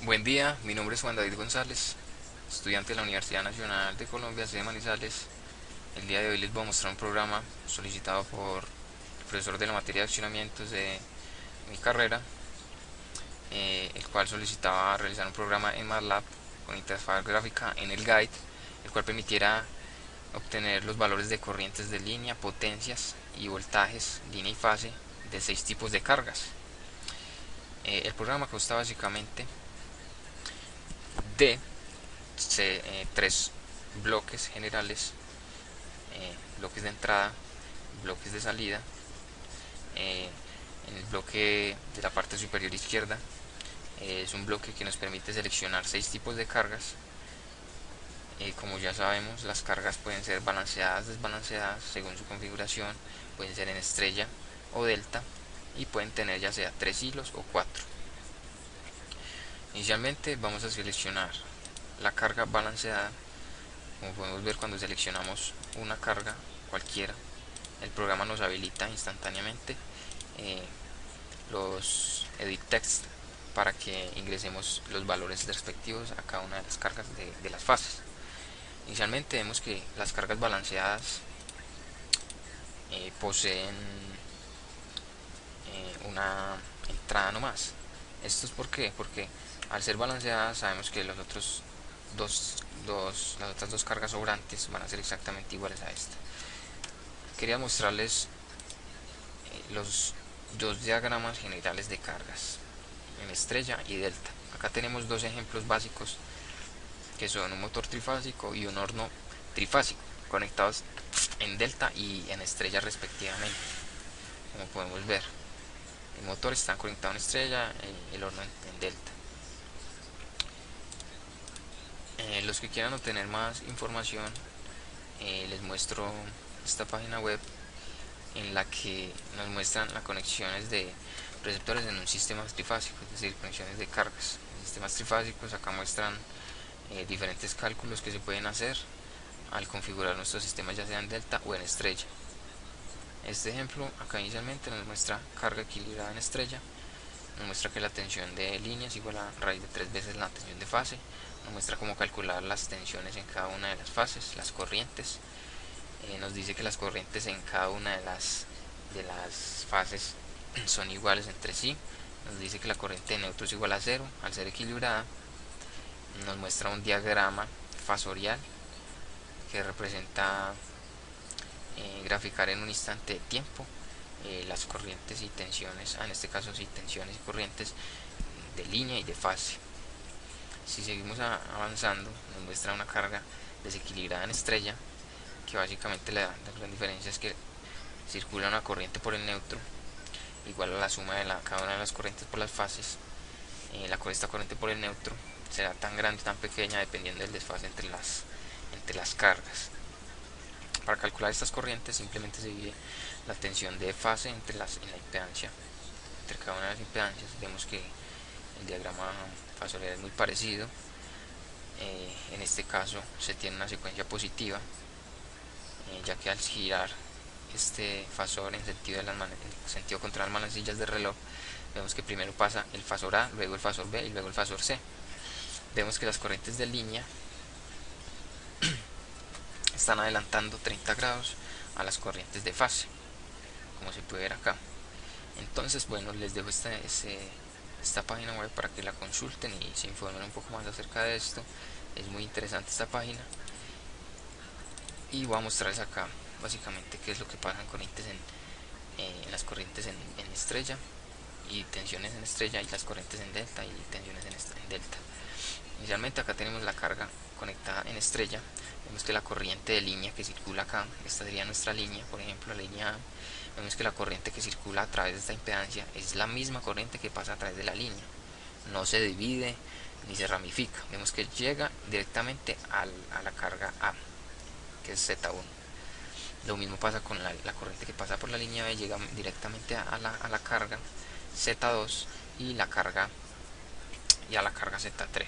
Buen día, mi nombre es Juan David González, estudiante de la Universidad Nacional de Colombia, sede Manizales. El día de hoy les voy a mostrar un programa solicitado por el profesor de la materia de accionamientos de mi carrera, el cual solicitaba realizar un programa en MATLAB con interfaz gráfica en el Guide, el cual permitiera obtener los valores de corrientes de línea, potencias y voltajes, línea y fase de 6 tipos de cargas. El programa consta básicamente de tres bloques generales, bloques de entrada, bloques de salida. En el bloque de la parte superior izquierda es un bloque que nos permite seleccionar 6 tipos de cargas. Como ya sabemos, las cargas pueden ser balanceadas, desbalanceadas según su configuración, pueden ser en estrella o delta y pueden tener ya sea 3 hilos o 4. Inicialmente vamos a seleccionar la carga balanceada. Como podemos ver, cuando seleccionamos una carga cualquiera, el programa nos habilita instantáneamente eh, los edit text para que ingresemos los valores respectivos a cada una de las cargas de las fases. Inicialmente vemos que las cargas balanceadas poseen una entrada nomás. ¿Esto es por qué? Porque al ser balanceadas sabemos que las otras dos cargas sobrantes van a ser exactamente iguales a esta. Quería mostrarles los dos diagramas generales de cargas en estrella y delta. Acá tenemos dos ejemplos básicos que son un motor trifásico y un horno trifásico conectados en delta y en estrella respectivamente. Como podemos ver, el motor está conectado en estrella y el horno en delta. Los que quieran obtener más información, les muestro esta página web en la que nos muestran las conexiones de receptores en un sistema trifásico, es decir, conexiones de cargas. En sistemas trifásicos acá muestran diferentes cálculos que se pueden hacer al configurar nuestros sistemas ya sea en delta o en estrella. Este ejemplo acá inicialmente nos muestra carga equilibrada en estrella, nos muestra que la tensión de línea es igual a raíz de 3 veces la tensión de fase, nos muestra cómo calcular las tensiones en cada una de las fases, las corrientes. Nos dice que las corrientes en cada una de las fases son iguales entre sí. Nos dice que la corriente de neutro es igual a cero al ser equilibrada. Nos muestra un diagrama fasorial que representa graficar en un instante de tiempo las corrientes y tensiones, en este caso sí, tensiones y corrientes de línea y de fase. Si seguimos avanzando, nos muestra una carga desequilibrada en estrella, que básicamente la gran diferencia es que circula una corriente por el neutro igual a la suma de cada una de las corrientes por las fases. Esta corriente por el neutro será tan grande o tan pequeña dependiendo del desfase entre las cargas. Para calcular estas corrientes simplemente se divide la tensión de fase en la impedancia, entre cada una de las impedancias. Vemos que el diagrama fasorial es muy parecido. En este caso se tiene una secuencia positiva, ya que al girar este fasor en sentido contra las manecillas del reloj, vemos que primero pasa el fasor A, luego el fasor B y luego el fasor C. Vemos que las corrientes de línea están adelantando 30 grados a las corrientes de fase, como se puede ver acá. Entonces, bueno, les dejo esta página web para que la consulten y se informen un poco más acerca de esto. Es muy interesante esta página y voy a mostrarles acá básicamente qué es lo que pasa en corrientes en las corrientes en estrella y tensiones en estrella, y las corrientes en delta y tensiones en delta. Inicialmente acá tenemos la carga conectada en estrella. Vemos que la corriente de línea que circula acá, esta sería nuestra línea, por ejemplo la línea A. Vemos que la corriente que circula a través de esta impedancia es la misma corriente que pasa a través de la línea, no se divide ni se ramifica. Vemos que llega directamente a la carga A, que es Z1. Lo mismo pasa con la corriente que pasa por la línea B, llega directamente a la carga Z2 y a la carga Z3.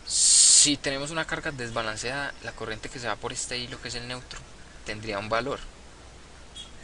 Si tenemos una carga desbalanceada, la corriente que se va por este hilo, que es el neutro, tendría un valor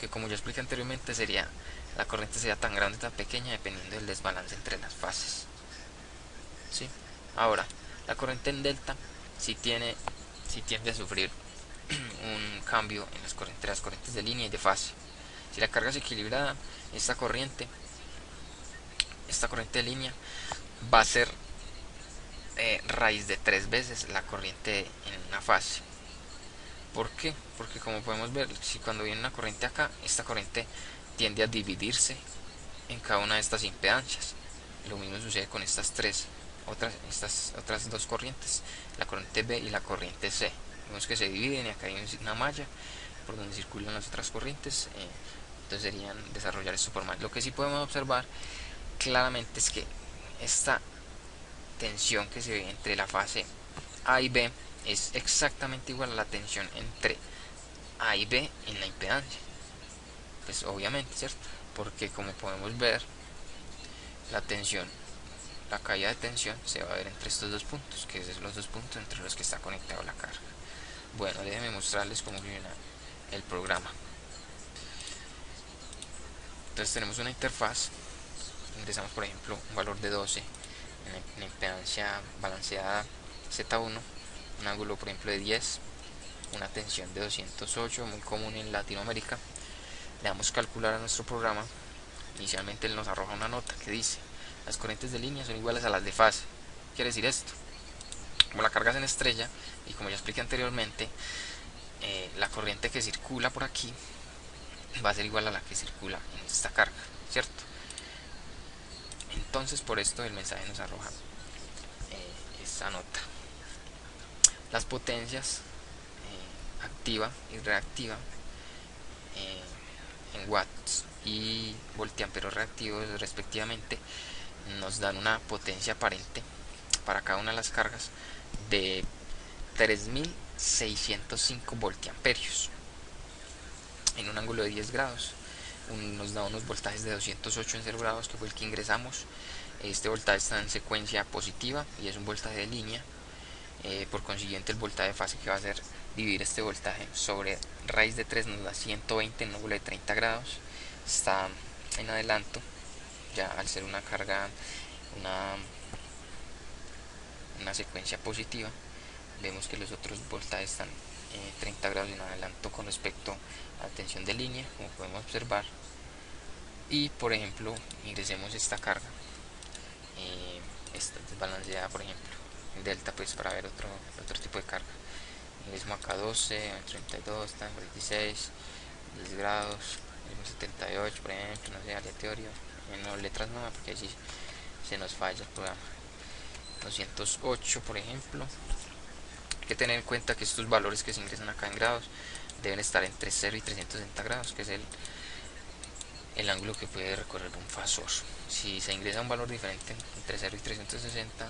que, como ya expliqué anteriormente, la corriente sería tan grande o tan pequeña dependiendo del desbalance entre las fases. Ahora, la corriente en delta si tiende a sufrir un cambio en entre las corrientes de línea y de fase. Si la carga es equilibrada, esta corriente de línea va a ser raíz de 3 veces la corriente en una fase. ¿Por qué? Porque como podemos ver, si cuando viene una corriente acá, esta corriente tiende a dividirse en cada una de estas impedancias. Lo mismo sucede con estas otras dos corrientes, la corriente B y la corriente C. Vemos que se dividen y acá hay una malla por donde circulan las otras corrientes. Entonces serían desarrollar esto por más. Lo que sí podemos observar claramente es que esta tensión que se ve entre la fase A y B es exactamente igual a la tensión entre A y B en la impedancia. Pues obviamente, ¿cierto? Porque como podemos ver, la caída de tensión se va a ver entre estos dos puntos, que son los dos puntos entre los que está conectado la carga. Bueno, déjenme mostrarles cómo funciona el programa. Entonces tenemos una interfaz, ingresamos por ejemplo un valor de 12 en la impedancia balanceada Z1, un ángulo por ejemplo de 10, una tensión de 208, muy común en Latinoamérica. Le damos calcular a nuestro programa. Inicialmente él nos arroja una nota que dice: las corrientes de línea son iguales a las de fase. ¿Qué quiere decir esto? Como la carga es en estrella, y como ya expliqué anteriormente, la corriente que circula por aquí va a ser igual a la que circula en esta carga, ¿cierto? Entonces por esto el mensaje nos arroja esta nota. Las potencias activa y reactiva en watts y voltiamperos reactivos respectivamente nos dan una potencia aparente para cada una de las cargas de 3605 voltiamperios en un ángulo de 10 grados. Nos da unos voltajes de 208 en 0 grados, que fue el que ingresamos. Este voltaje está en secuencia positiva y es un voltaje de línea. Por consiguiente, el voltaje de fase que va a hacer dividir este voltaje sobre raíz de 3 nos da 120 en un ángulo de 30 grados. Está en adelanto, ya al ser una carga, una secuencia positiva. Vemos que los otros voltajes están 30 grados en adelanto con respecto a la tensión de línea, como podemos observar. Y por ejemplo, ingresemos esta carga, esta desbalanceada por ejemplo en delta, pues para ver otro tipo de carga. Ingresemos acá 12, 32, 46, 10 grados, 78 por ejemplo, no sé, aleatorio, no letras nuevas porque así se nos falla el programa. 208 por ejemplo. Hay que tener en cuenta que estos valores que se ingresan acá en grados deben estar entre 0 y 360 grados, que es el ángulo que puede recorrer un fasor. Si se ingresa un valor diferente entre 0 y 360,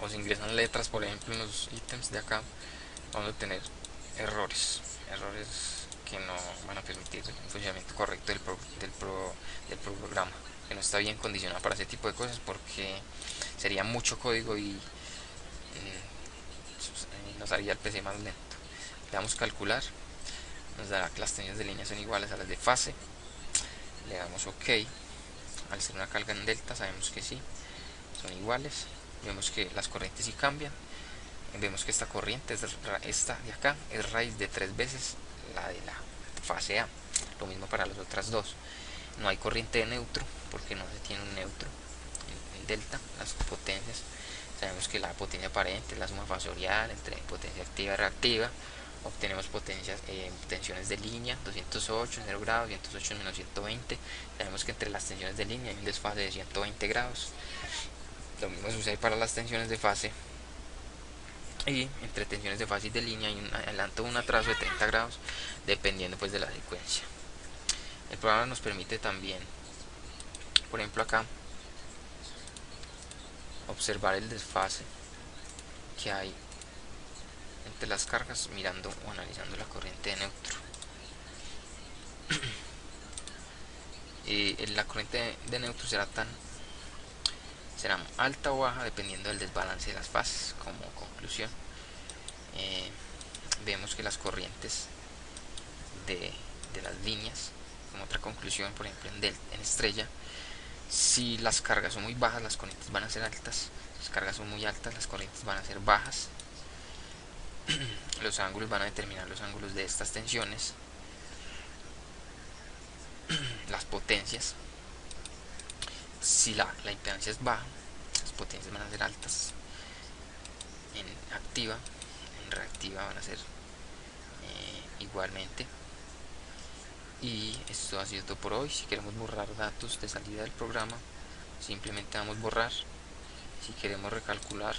o se ingresan letras por ejemplo en los ítems de acá, vamos a tener errores que no van a permitir el funcionamiento correcto del programa, que no está bien condicionado para ese tipo de cosas, porque sería mucho código y nos haría el PC más lento. Le damos calcular, nos dará que las tensiones de línea son iguales a las de fase. Le damos OK. Al ser una carga en delta sabemos que sí, son iguales. Vemos que las corrientes sí cambian. Vemos que esta corriente, esta de acá, es raíz de 3 veces la de la fase A. Lo mismo para las otras dos. No hay corriente de neutro porque no se tiene un neutro en delta. Las potencias, sabemos que la potencia aparente es la suma fasorial entre potencia activa y reactiva. Obtenemos tensiones de línea, 208 en 0 grados, 208 en menos 120. Sabemos que entre las tensiones de línea hay un desfase de 120 grados. Lo mismo sucede para las tensiones de fase. Y entre tensiones de fase y de línea hay un adelanto o un atraso de 30 grados, dependiendo pues de la secuencia. El programa nos permite también, por ejemplo acá, observar el desfase que hay entre las cargas mirando o analizando la corriente de neutro. La corriente de neutro será alta o baja dependiendo del desbalance de las fases. Como conclusión, vemos que las corrientes de las líneas, como otra conclusión, por ejemplo en estrella, si las cargas son muy bajas las corrientes van a ser altas, las cargas son muy altas, las corrientes van a ser bajas. Los ángulos van a determinar los ángulos de estas tensiones, las potencias. Si la impedancia es baja, las potencias van a ser altas. En activa, en reactiva van a ser igualmente. Y esto ha sido todo por hoy. Si queremos borrar datos de salida del programa, simplemente damos borrar. Si queremos recalcular,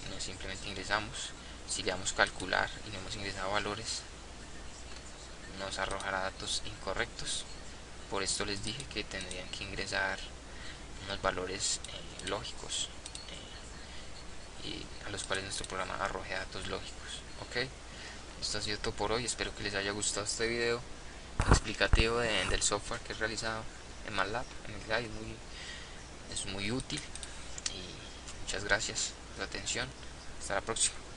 no, simplemente ingresamos. Si le damos calcular y no hemos ingresado valores, nos arrojará datos incorrectos. Por esto les dije que tendrían que ingresar unos valores lógicos, y a los cuales nuestro programa arroje datos lógicos. Ok, esto ha sido todo por hoy. Espero que les haya gustado este video explicativo del software que he realizado en MATLAB, en el GAI. Es muy útil, y muchas gracias por su atención. Hasta la próxima.